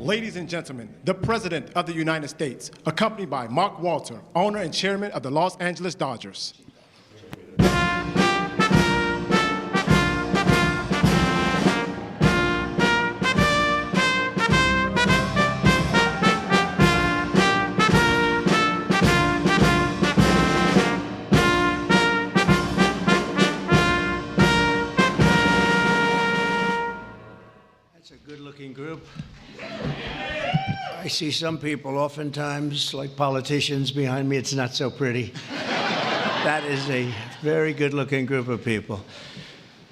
ladies and gentlemen, the President of the United States, accompanied by Mark Walter, owner and chairman of the Los Angeles Dodgers. That's a good-looking group. I see some people oftentimes, like politicians behind me, it's not so pretty. That is a very good-looking group of people.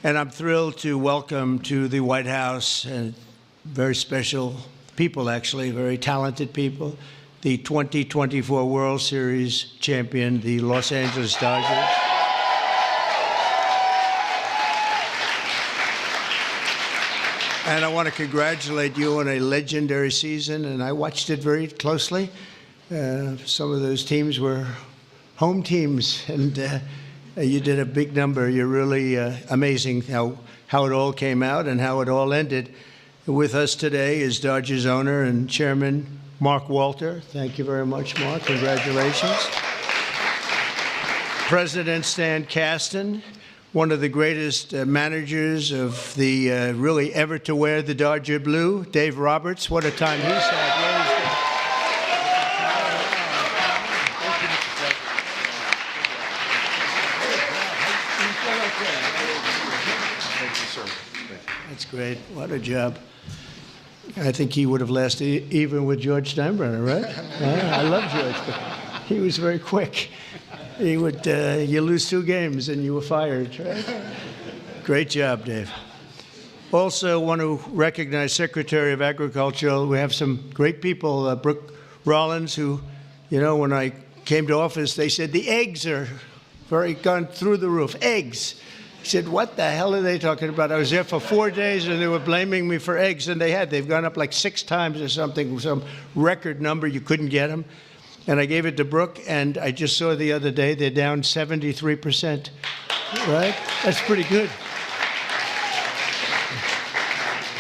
And I'm thrilled to welcome to the White House and very special people, actually, very talented people, the 2024 World Series champion, the Los Angeles Dodgers. And I want to congratulate you on a legendary season, and I watched it very closely. Some of those teams were home teams, and you did a big number. You're really amazing how it all came out and how it all ended. With us today is Dodgers owner and chairman Mark Walter. Thank you very much, Mark. Congratulations. President Stan Kasten, one of the greatest managers of the really ever to wear the Dodger blue, Dave Roberts. What a time he's had. That's great. What a job. I think he would have lasted even with George Steinbrenner, right? I love George, but he was very quick. He would, you lose 2 games and you were fired, right? Great job, Dave. Also want to recognize Secretary of Agriculture. We have some great people, Brooke Rollins, who, you know, when I came to office, they said the eggs are gone through the roof. Eggs. I said, what the hell are they talking about? I was there for 4 days and they were blaming me for eggs, and they've gone up like 6 times or something, some record number, you couldn't get them. And I gave it to Brooke, and I just saw the other day they're down 73%, right? That's pretty good.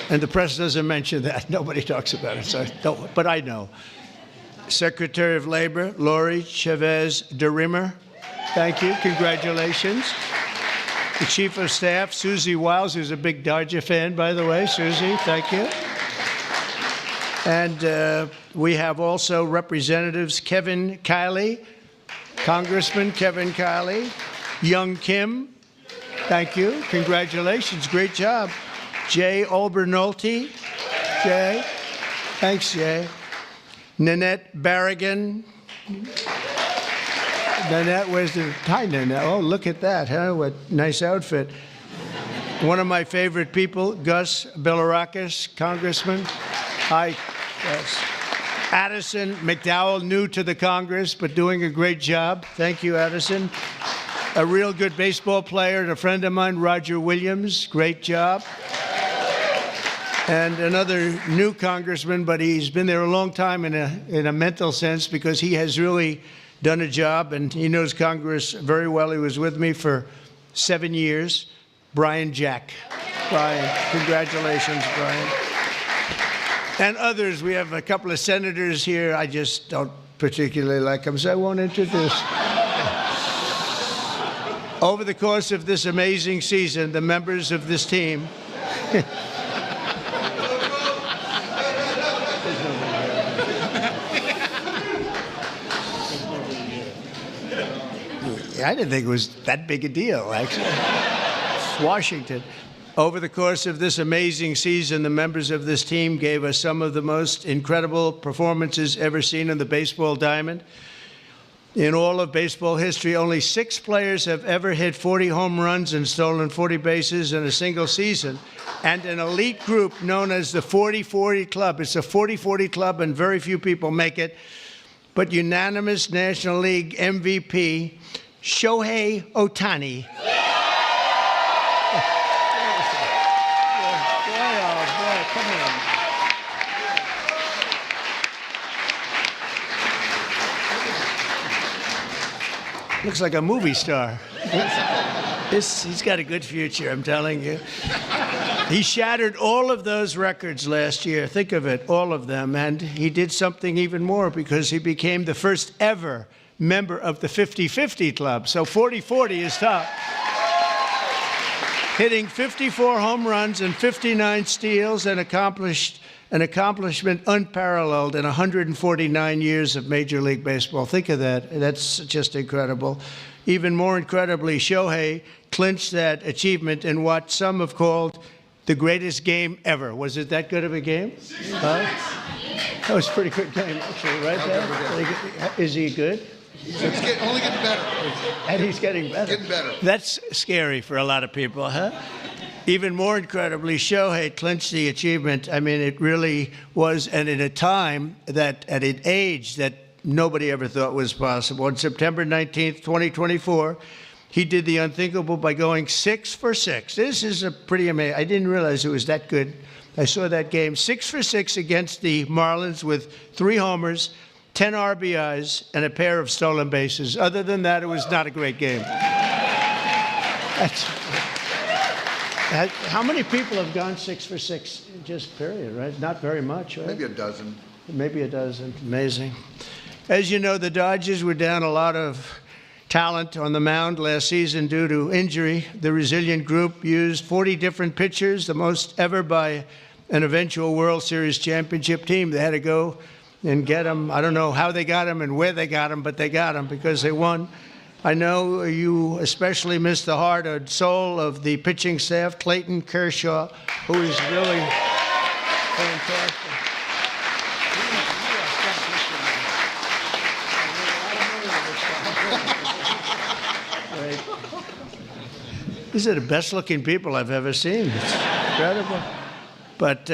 And the press doesn't mention that. Nobody talks about it, so don't, but I know. Secretary of Labor, Lori Chavez DeRimmer, thank you, congratulations. The Chief of Staff, Susie Wiles, who's a big Dodger fan, by the way. Susie, thank you. And we have also Representatives Kevin Kiley, Congressman Kevin Kiley, Young Kim, thank you, congratulations, great job. Jay Obernolte, Jay, thanks, Jay. Nanette Barragan. Nanette, where's the, hi Nanette, oh, look at that, huh, what nice outfit. One of my favorite people, Gus Bilirakis, Congressman. Hi, yes. Addison McDowell, new to the Congress, but doing a great job. Thank you, Addison. A real good baseball player and a friend of mine, Roger Williams, great job. And another new congressman, but he's been there a long time in a mental sense, because he has really done a job and he knows Congress very well. He was with me for 7 years. Brian Jack. Brian, congratulations, Brian. And others, we have a couple of senators here. I just don't particularly like them, so I won't introduce. Over the course of this amazing season, the members of this team I didn't think it was that big a deal, actually. Washington. Over the course of this amazing season, the members of this team gave us some of the most incredible performances ever seen in the baseball diamond. In all of baseball history, only 6 players have ever hit 40 home runs and stolen 40 bases in a single season. And an elite group known as the 40-40 Club. It's a 40-40 club, and very few people make it. But unanimous National League MVP, Shohei Ohtani. Looks like a movie star. He's got a good future, I'm telling you. He shattered all of those records last year. Think of it, all of them. And he did something even more because he became the first ever member of the 50-50 club. So 40-40 is top. Hitting 54 home runs and 59 steals, and accomplished an accomplishment unparalleled in 149 years of Major League Baseball. Think of that. That's just incredible. Even more incredibly, Shohei clinched that achievement in what some have called the greatest game ever. Was it that good of a game? Huh? That was a pretty good game, actually, right there? Is he good? He's only getting better. And he's getting better. Getting better. That's scary for a lot of people, huh? Even more incredibly, Shohei clinched the achievement. I mean, it really was, and at a time that, at an age that nobody ever thought was possible. On September 19th, 2024, he did the unthinkable by going 6 for 6. This is a pretty amazing. I didn't realize it was that good. I saw that game, 6 for 6 against the Marlins with 3 homers, 10 RBIs, and a pair of stolen bases. Other than that, it was not a great game. How many people have gone 6 for 6? Just period, right? Not very much, right? Maybe a dozen. Maybe a dozen. Amazing. As you know, the Dodgers were down a lot of talent on the mound last season due to injury. The resilient group used 40 different pitchers, the most ever by an eventual World Series championship team. They had to go and get them. I don't know how they got them and where they got them, but they got them because they won. I know you especially miss the heart and soul of the pitching staff, Clayton Kershaw, who is really fantastic. These are the best-looking people I've ever seen. It's incredible. But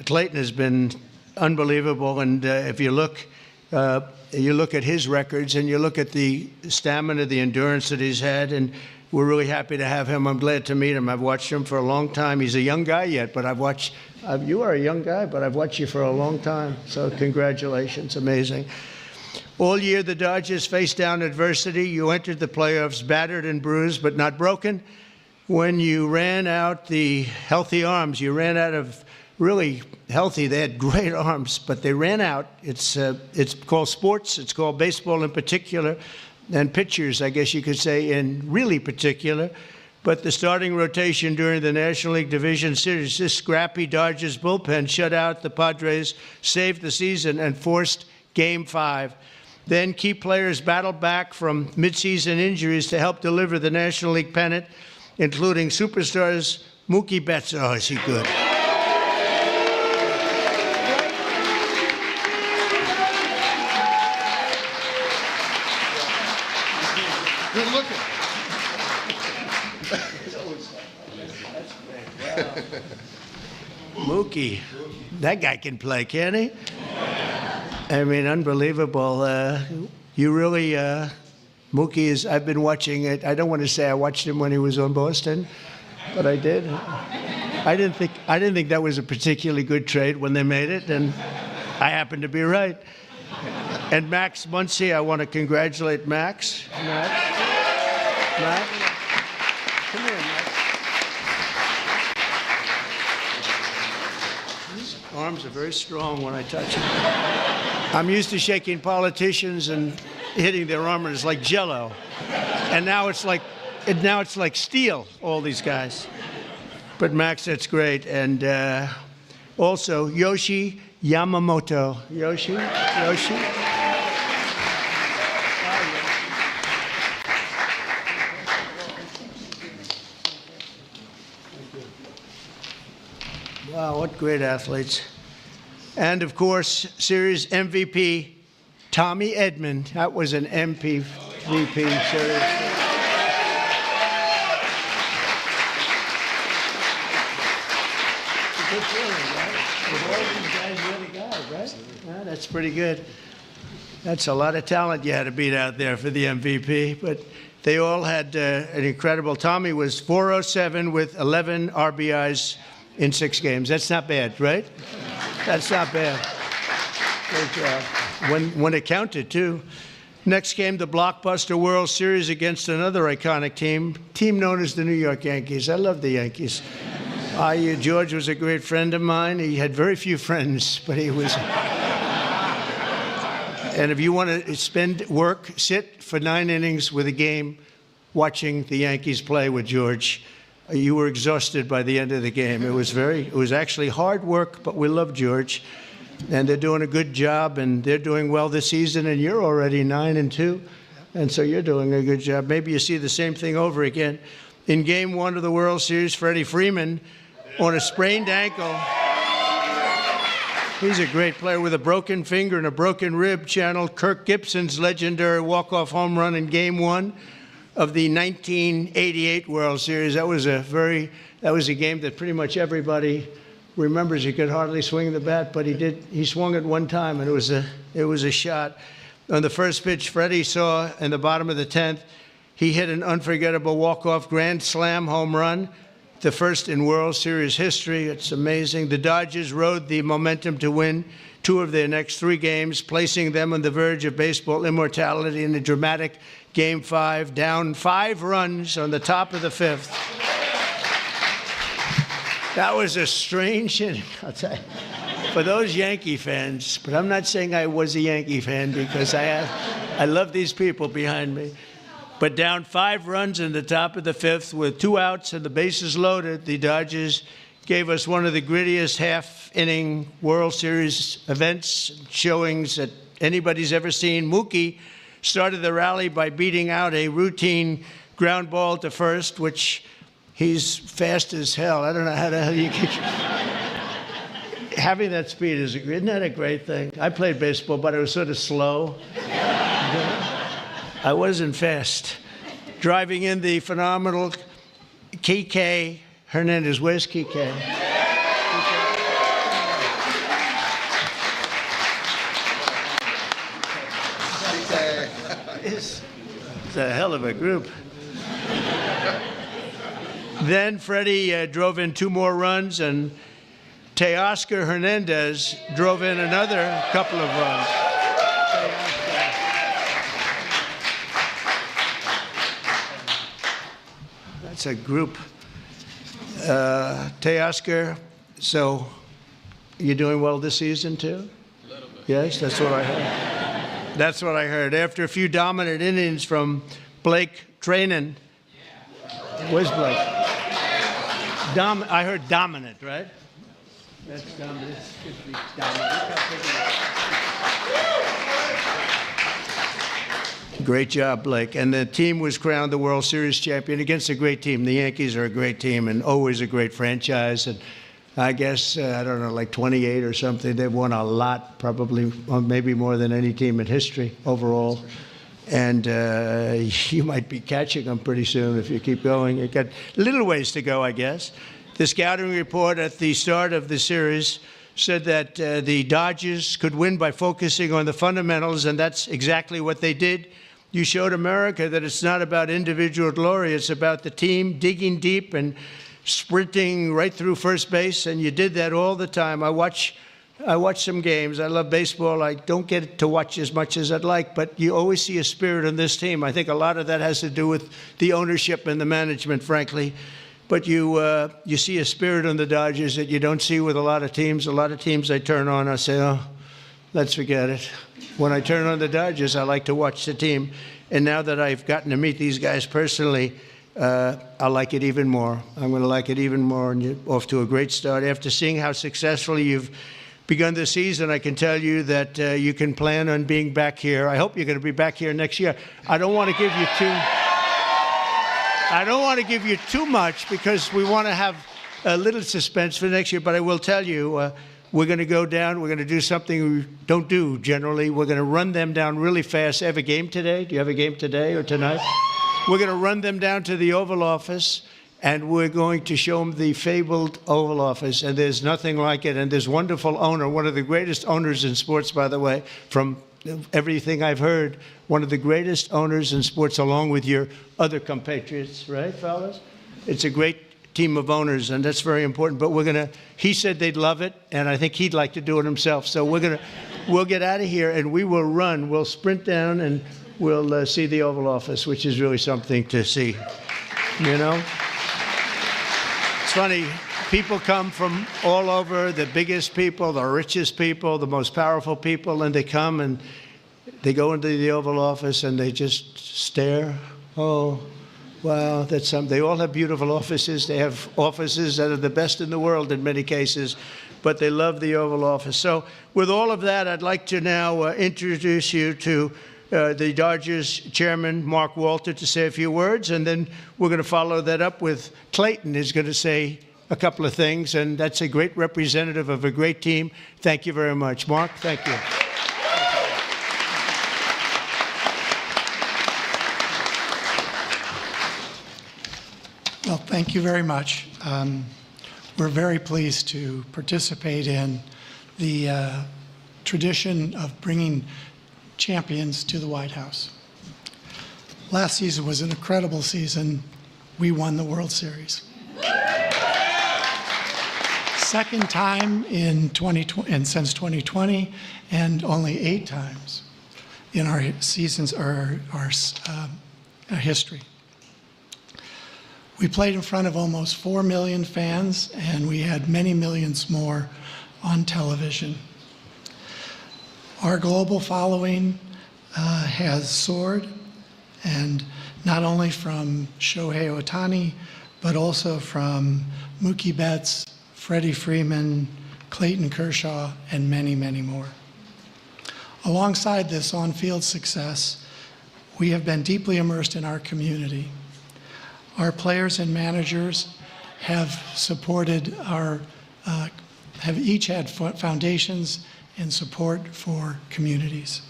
Clayton has been unbelievable, and if you look at his records and you look at the stamina, the endurance that he's had, and we're really happy to have him. I'm glad to meet him. I've watched him for a long time. He's a young guy yet, but you are a young guy, but I've watched you for a long time. So congratulations, amazing. All year, the Dodgers faced down adversity. You entered the playoffs battered and bruised, but not broken. When you ran out the healthy arms, you ran out of really healthy. They had great arms, but they ran out. It's called sports. It's called baseball in particular, and pitchers, I guess you could say, in really particular. But the starting rotation during the National League Division Series, this scrappy Dodgers bullpen shut out the Padres, saved the season, and forced Game 5. Then key players battled back from midseason injuries to help deliver the National League pennant, including superstars Mookie Betts. Oh, is he good? Good looking. Mookie, that guy can play, can't he? I mean, unbelievable. You really, Mookie is, I've been watching it. I don't want to say I watched him when he was on Boston, but I did. I didn't think that was a particularly good trade when they made it, and I happened to be right. And Max Muncy, I want to congratulate Max. Max. Come here, Max. His arms are very strong when I touch them. I'm used to shaking politicians and hitting their armors like Jell-O, and now it's like steel. All these guys, but Max, that's great, and also Yoshi Yamamoto. Yoshi. Wow, what great athletes. And, of course, series MVP, Tommy Edman. That was an MVP series. It's a good feeling, right? With all these guys, you're the guy, right? Yeah, that's pretty good. That's a lot of talent you had to beat out there for the MVP, but they all had an incredible. Tommy was 407 with 11 RBIs in 6 games. That's not bad, right? That's not bad. Great job. When it counted, too. Next came the blockbuster World Series against another iconic team known as the New York Yankees. I love the Yankees. George was a great friend of mine. He had very few friends, but he was. And if you want to sit for 9 innings with a game, watching the Yankees play with George, you were exhausted by the end of the game. It was actually hard work, but we love George, and they're doing a good job, and they're doing well this season, and you're already 9-2, and so you're doing a good job. Maybe you see the same thing over again. In Game 1 of the World Series, Freddie Freeman, on a sprained ankle, he's a great player with a broken finger and a broken rib, channeled Kirk Gibson's legendary walk-off home run in Game 1 of the 1988 World Series. That was a game that pretty much everybody remembers. He could hardly swing the bat, but he swung it one time, and it was a shot. On the first pitch Freddie saw in the bottom of the 10th, he hit an unforgettable walk-off grand slam home run, the first in World Series history. It's amazing. The Dodgers rode the momentum to win 2 of their next 3 games, placing them on the verge of baseball immortality in a dramatic Game 5, down 5 runs on the top of the 5th. That was a strange inning, I'll tell you, for those Yankee fans. But I'm not saying I was a Yankee fan, because I love these people behind me. But down 5 runs in the top of the 5th with 2 outs and the bases loaded, the Dodgers gave us one of the grittiest half-inning World Series events, showings that anybody's ever seen. Mookie started the rally by beating out a routine ground ball to first, which he's fast as hell. I don't know how the hell you can. Having that speed isn't that a great thing? I played baseball, but I was sort of slow. I wasn't fast. Driving in the phenomenal Kike Hernandez. Where's Kike? It's a hell of a group. Then Freddie drove in 2 more runs, and Teoscar Hernandez drove in another couple of runs. That's a group. Teoscar, so you're doing well this season too? A little bit. Yes, that's what I heard. That's what I heard. After a few dominant innings from Blake Treinen. Where's Blake? I heard dominant, right? That's dominant. Should be dominant. Great job, Blake. And the team was crowned the World Series champion against a great team. The Yankees are a great team and always a great franchise. And I guess, I don't know, like 28 or something. They've won a lot, probably, maybe more than any team in history overall. And you might be catching them pretty soon if you keep going. You've got little ways to go, I guess. The scouting report at the start of the series said that the Dodgers could win by focusing on the fundamentals, and that's exactly what they did. You showed America that it's not about individual glory. It's about the team digging deep and sprinting right through first base, and you did that all the time. I watch some games. I love baseball. I don't get to watch as much as I'd like, but you always see a spirit on this team. I think a lot of that has to do with the ownership and the management, frankly. But you see a spirit on the Dodgers that you don't see with a lot of teams. A lot of teams I turn on, I say, oh, let's forget it. When I turn on the Dodgers, I like to watch the team. And now that I've gotten to meet these guys personally, I like it even more. I'm going to like it even more, and you're off to a great start. After seeing how successfully you've begun the season, I can tell you that you can plan on being back here. I hope you're going to be back here next year. I don't want to give you too much because we want to have a little suspense for next year, but I will tell you, we're going to go down. We're going to do something we don't do generally. We're going to run them down really fast. I have a game today. Do you have a game today or tonight? We're going to run them down to the Oval Office, and we're going to show them the fabled Oval Office, and there's nothing like it. And this wonderful owner, one of the greatest owners in sports, by the way, from everything I've heard, one of the greatest owners in sports, along with your other compatriots, right, fellas? It's a great team of owners, and that's very important. But he said they'd love it, and I think he'd like to do it himself. So we'll get out of here, and we will run. We'll sprint down, and we'll see the Oval Office, which is really something to see, you know? It's funny, people come from all over, the biggest people, the richest people, the most powerful people, and they come and they go into the Oval Office and they just stare. Oh, wow, that's something. They all have beautiful offices. They have offices that are the best in the world in many cases, but they love the Oval Office. So with all of that, I'd like to now introduce you to the Dodgers chairman, Mark Walter, to say a few words, and then we're going to follow that up with Clayton, who's going to say a couple of things, and that's a great representative of a great team. Thank you very much. Mark, thank you. Well, thank you very much. We're very pleased to participate in the tradition of bringing champions to the White House. Last season was an incredible season. We won the World Series. Second time in 2020, and since 2020, and only 8 times in our seasons or our history. We played in front of almost 4 million fans, and we had many millions more on television. Our global following has soared, and not only from Shohei Ohtani, but also from Mookie Betts, Freddie Freeman, Clayton Kershaw, and many, many more. Alongside this on-field success, we have been deeply immersed in our community. Our players and managers have supported have each had foundations and support for communities.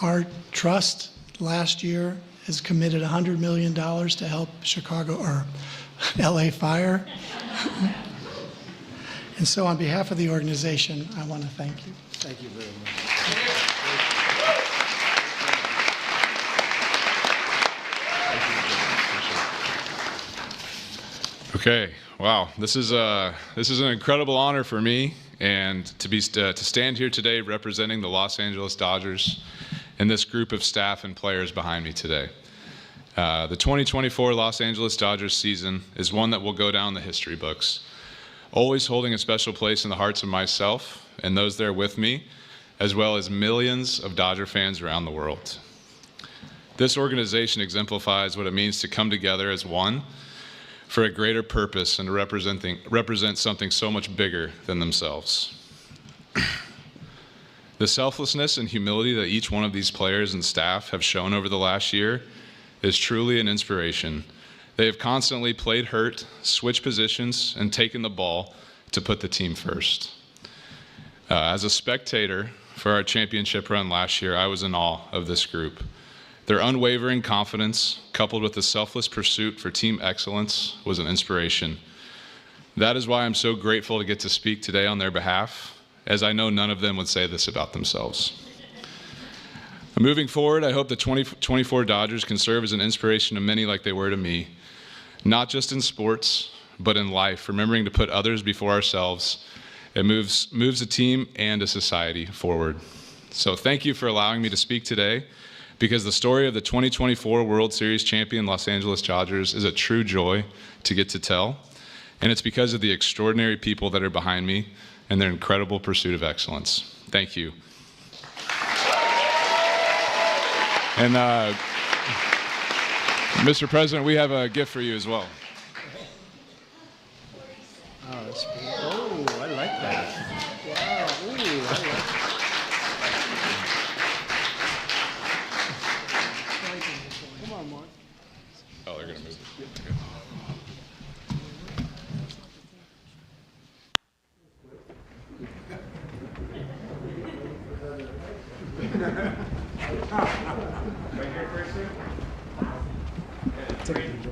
Our trust last year has committed $100 million to help Chicago or LA Fire. And so on behalf of the organization, I want to thank you. Thank you very much. Okay, wow, this is an incredible honor for me, and to stand here today representing the Los Angeles Dodgers and this group of staff and players behind me today. The 2024 Los Angeles Dodgers season is one that will go down the history books, always holding a special place in the hearts of myself and those there with me, as well as millions of Dodger fans around the world. This organization exemplifies what it means to come together as one for a greater purpose and to represent something so much bigger than themselves. The selflessness and humility that each one of these players and staff have shown over the last year is truly an inspiration. They have constantly played hurt, switched positions, and taken the ball to put the team first. As a spectator for our championship run last year, I was in awe of this group. Their unwavering confidence, coupled with the selfless pursuit for team excellence, was an inspiration. That is why I'm so grateful to get to speak today on their behalf, as I know none of them would say this about themselves. Moving forward, I hope the 2024 Dodgers can serve as an inspiration to many like they were to me, not just in sports, but in life, remembering to put others before ourselves. It moves a team and a society forward. So thank you for allowing me to speak today, because the story of the 2024 World Series champion Los Angeles Dodgers is a true joy to get to tell, and it's because of the extraordinary people that are behind me and their incredible pursuit of excellence. Thank you. And Mr. President, we have a gift for you as well. Oh, I like that. Wow, ooh, I like that. Come on, Mark. Oh, they're going to move it. Take it.